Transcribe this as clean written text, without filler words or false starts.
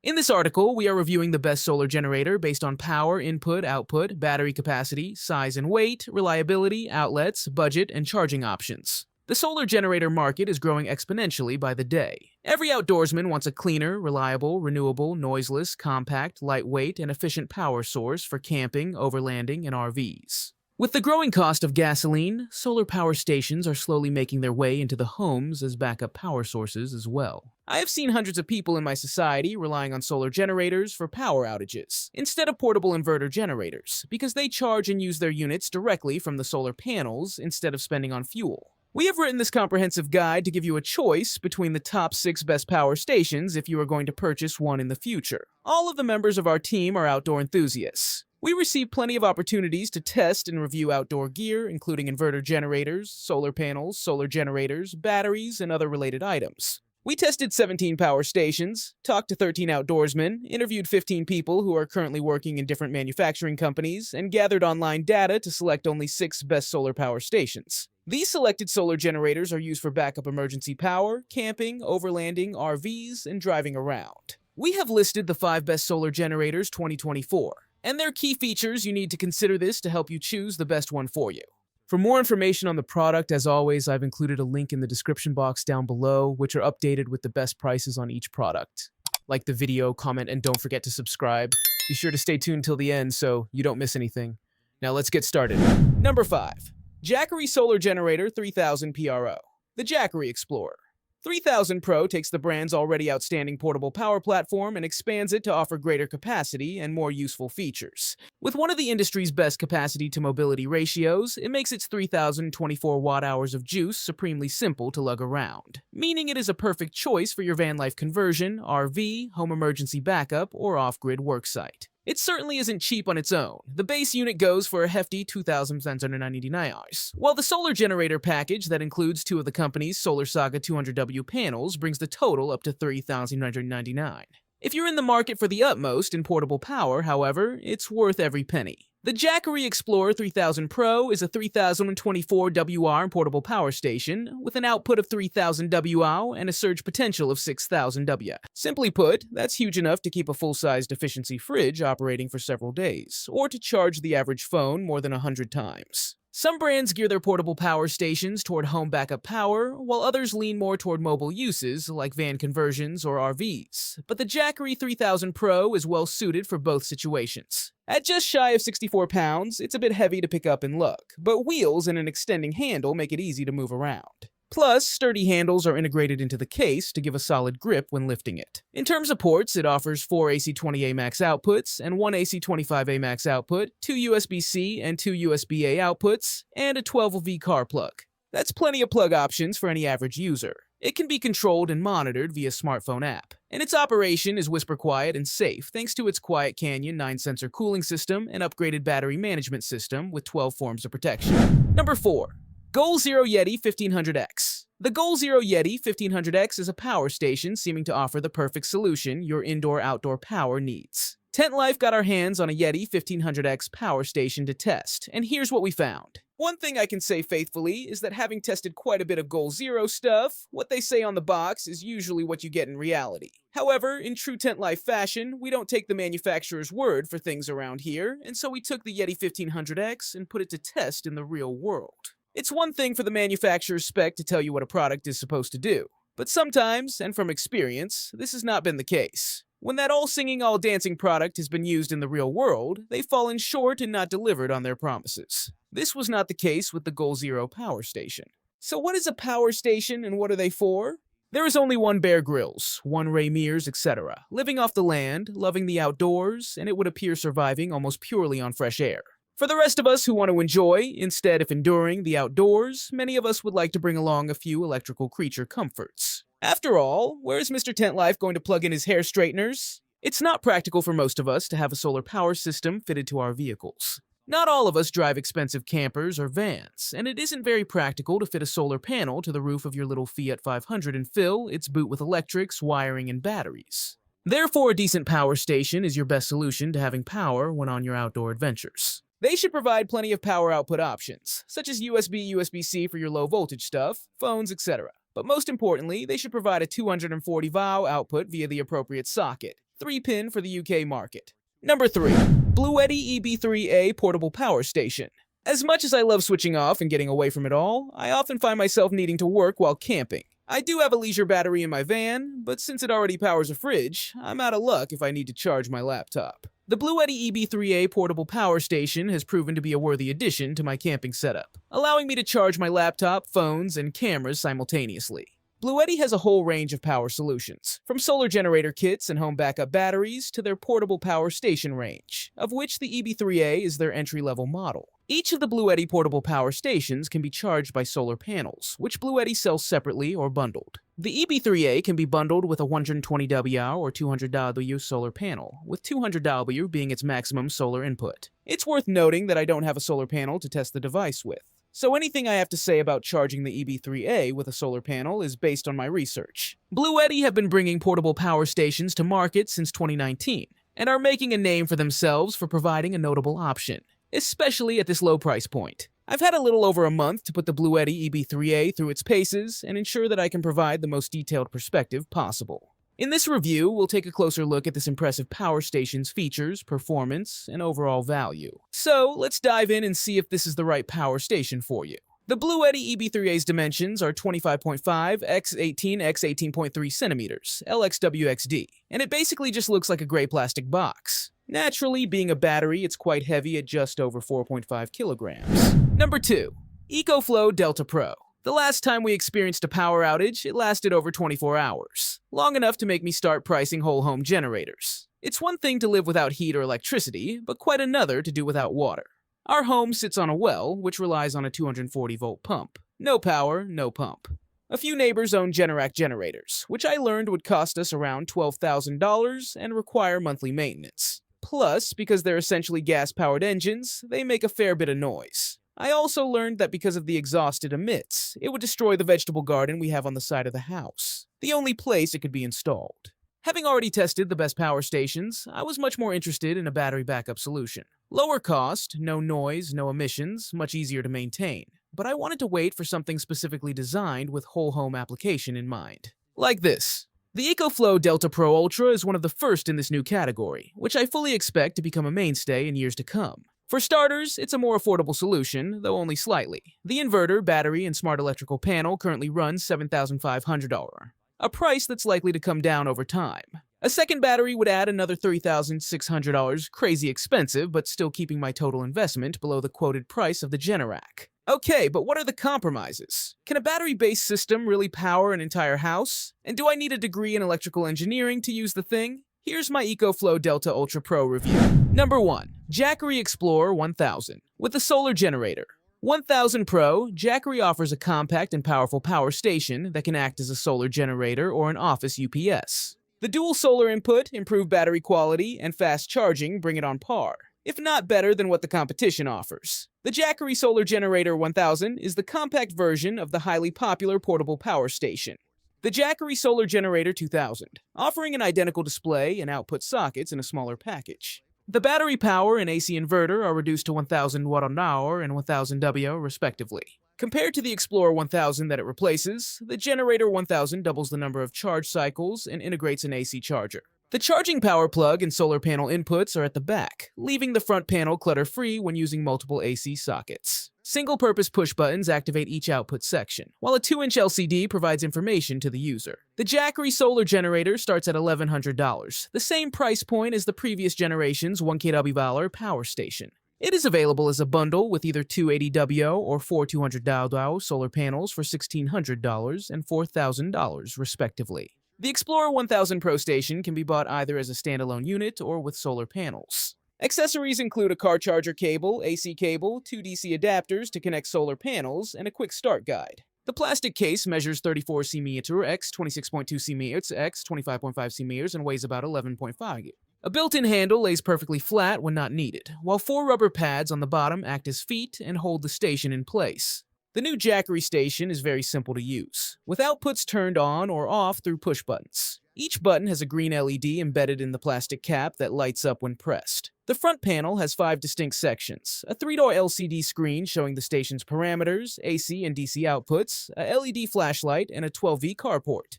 In this article, we are reviewing the best solar generator based on power, input, output, battery capacity, size and weight, reliability, outlets, budget, and charging options. The solar generator market is growing exponentially by the day. Every outdoorsman wants a cleaner, reliable, renewable, noiseless, compact, lightweight, and efficient power source for camping, overlanding, and RVs. With the growing cost of gasoline, solar power stations are slowly making their way into the homes as backup power sources as well. I have seen hundreds of people in my society relying on solar generators for power outages, instead of portable inverter generators, because they charge and use their units directly from the solar panels instead of spending on fuel. We have written this comprehensive guide to give you a choice between the top 6 best power stations if you are going to purchase one in the future. All of the members of our team are outdoor enthusiasts. We receive plenty of opportunities to test and review outdoor gear, including inverter generators, solar panels, solar generators, batteries, and other related items. We tested 17 power stations, talked to 13 outdoorsmen, interviewed 15 people who are currently working in different manufacturing companies, and gathered online data to select only 6 best solar power stations. These selected solar generators are used for backup emergency power, camping, overlanding, RVs, and driving around. We have listed the 5 best solar generators 2024. And there are key features you need to consider this to help you choose the best one for you. For more information on the product, as always, I've included a link in the description box down below, which are updated with the best prices on each product. Like the video, comment, and don't forget to subscribe. Be sure to stay tuned till the end so you don't miss anything. Now let's get started. Number 5. Jackery Solar Generator 3000 PRO. The Jackery Explorer. 3000 Pro takes the brand's already outstanding portable power platform and expands it to offer greater capacity and more useful features. With one of the industry's best capacity to mobility ratios, it makes its 3024 watt-hours of juice supremely simple to lug around, meaning it is a perfect choice for your van life conversion, RV, home emergency backup, or off-grid worksite. It certainly isn't cheap on its own. The base unit goes for a hefty $2,799, while the solar generator package that includes 2 of the company's Solar Saga 200W panels brings the total up to $30,999. If you're in the market for the utmost in portable power, however, it's worth every penny. The Jackery Explorer 3000 Pro is a 3024 WR portable power station with an output of 3000 WH and a surge potential of 6000 W. Simply put, that's huge enough to keep a full-sized efficiency fridge operating for several days, or to charge the average phone more than 100 times. Some brands gear their portable power stations toward home backup power, while others lean more toward mobile uses like van conversions or RVs. But the Jackery 3000 Pro is well suited for both situations. At just shy of 64 pounds, it's a bit heavy to pick up and lug, but wheels and an extending handle make it easy to move around. Plus, sturdy handles are integrated into the case to give a solid grip when lifting it. In terms of ports, it offers 4 AC20A max outputs and 1 AC25A max output, 2 USB-C and 2 USB-A outputs, and a 12V car plug. That's plenty of plug options for any average user. It can be controlled and monitored via smartphone app, and its operation is whisper quiet and safe thanks to its Quiet Canyon 9-sensor cooling system and upgraded battery management system with 12 forms of protection. Number 4. Goal Zero Yeti 1500X. The Goal Zero Yeti 1500X is a power station seeming to offer the perfect solution your indoor-outdoor power needs. Tent Life got our hands on a Yeti 1500X power station to test, and here's what we found. One thing I can say faithfully is that having tested quite a bit of Goal Zero stuff, what they say on the box is usually what you get in reality. However, in true Tent Life fashion, we don't take the manufacturer's word for things around here, and so we took the Yeti 1500X and put it to test in the real world. It's one thing for the manufacturer's spec to tell you what a product is supposed to do, but sometimes, and from experience, this has not been the case. When that all-singing, all-dancing product has been used in the real world, they've fallen short and not delivered on their promises. This was not the case with the Goal Zero power station. So what is a power station and what are they for? There is only one Bear Grylls, one Ray Mears, etc., living off the land, loving the outdoors, and it would appear surviving almost purely on fresh air. For the rest of us who want to enjoy, instead of enduring, the outdoors, many of us would like to bring along a few electrical creature comforts. After all, where is Mr. Tent Life going to plug in his hair straighteners? It's not practical for most of us to have a solar power system fitted to our vehicles. Not all of us drive expensive campers or vans, and it isn't very practical to fit a solar panel to the roof of your little Fiat 500 and fill its boot with electrics, wiring, and batteries. Therefore, a decent power station is your best solution to having power when on your outdoor adventures. They should provide plenty of power output options, such as USB, USB-C for your low voltage stuff, phones, etc. But most importantly, they should provide a 240 VAW output via the appropriate socket. 3-pin for the UK market. Number 3. Bluetti EB3A Portable Power Station. As much as I love switching off and getting away from it all, I often find myself needing to work while camping. I do have a leisure battery in my van, but since it already powers a fridge, I'm out of luck if I need to charge my laptop. The Bluetti EB3A Portable Power Station has proven to be a worthy addition to my camping setup, allowing me to charge my laptop, phones, and cameras simultaneously. Bluetti has a whole range of power solutions, from solar generator kits and home backup batteries to their portable power station range, of which the EB3A is their entry-level model. Each of the Bluetti portable power stations can be charged by solar panels, which Bluetti sells separately or bundled. The EB3A can be bundled with a 120W or 200W solar panel, with 200W being its maximum solar input. It's worth noting that I don't have a solar panel to test the device with, so anything I have to say about charging the EB3A with a solar panel is based on my research. Bluetti have been bringing portable power stations to market since 2019, and are making a name for themselves for providing a notable option, especially at this low price point. I've had a little over a month to put the Bluetti EB3A through its paces and ensure that I can provide the most detailed perspective possible. In this review, we'll take a closer look at this impressive power station's features, performance, and overall value. So, let's dive in and see if this is the right power station for you. The Bluetti EB3A's dimensions are 25.5 x 18 x 18.3 centimeters, LXWXD, and it basically just looks like a gray plastic box. Naturally, being a battery, it's quite heavy at just over 4.5 kilograms. Number 2. EcoFlow Delta Pro. The last time we experienced a power outage, it lasted over 24 hours, long enough to make me start pricing whole home generators. It's one thing to live without heat or electricity, but quite another to do without water. Our home sits on a well, which relies on a 240-volt pump. No power, no pump. A few neighbors own Generac generators, which I learned would cost us around $12,000 and require monthly maintenance. Plus, because they're essentially gas-powered engines, they make a fair bit of noise. I also learned that because of the exhaust it emits, it would destroy the vegetable garden we have on the side of the house, the only place it could be installed. Having already tested the best power stations, I was much more interested in a battery backup solution. Lower cost, no noise, no emissions, much easier to maintain. But I wanted to wait for something specifically designed with whole home application in mind. Like this. The EcoFlow Delta Pro Ultra is one of the first in this new category, which I fully expect to become a mainstay in years to come. For starters, it's a more affordable solution, though only slightly. The inverter, battery, and smart electrical panel currently runs $7,500, a price that's likely to come down over time. A second battery would add another $3,600, crazy expensive, but still keeping my total investment below the quoted price of the Generac. Okay, but what are the compromises? Can a battery-based system really power an entire house? And do I need a degree in electrical engineering to use the thing? Here's my EcoFlow Delta Ultra Pro review. Number 1. Jackery Explorer 1000. With a solar generator. 1000 Pro, Jackery offers a compact and powerful power station that can act as a solar generator or an office UPS. The dual solar input, improved battery quality, and fast charging bring it on par, if not better than what the competition offers. The Jackery Solar Generator 1000 is the compact version of the highly popular portable power station, the Jackery Solar Generator 2000, offering an identical display and output sockets in a smaller package. The battery power and AC inverter are reduced to 1000 watt-hour and 1000 W respectively. Compared to the Explorer 1000 that it replaces, the Generator 1000 doubles the number of charge cycles and integrates an AC charger. The charging power plug and solar panel inputs are at the back, leaving the front panel clutter-free when using multiple AC sockets. Single-purpose push buttons activate each output section, while a 2-inch LCD provides information to the user. The Jackery Solar Generator starts at $1,100, the same price point as the previous generation's 1 kWh power station. It is available as a bundle with either 280W or 4 200W solar panels for $1,600 and $4,000 respectively. The Explorer 1000 Pro Station can be bought either as a standalone unit or with solar panels. Accessories include a car charger cable, AC cable, 2 DC adapters to connect solar panels, and a quick start guide. The plastic case measures 34 cm x 26.2 cm x 25.5 cm and weighs about 11.5. A built-in handle lays perfectly flat when not needed, while 4 rubber pads on the bottom act as feet and hold the station in place. The new Jackery station is very simple to use, with outputs turned on or off through push buttons. Each button has a green LED embedded in the plastic cap that lights up when pressed. The front panel has 5 distinct sections, a 3-door LCD screen showing the station's parameters, AC and DC outputs, a LED flashlight, and a 12V carport.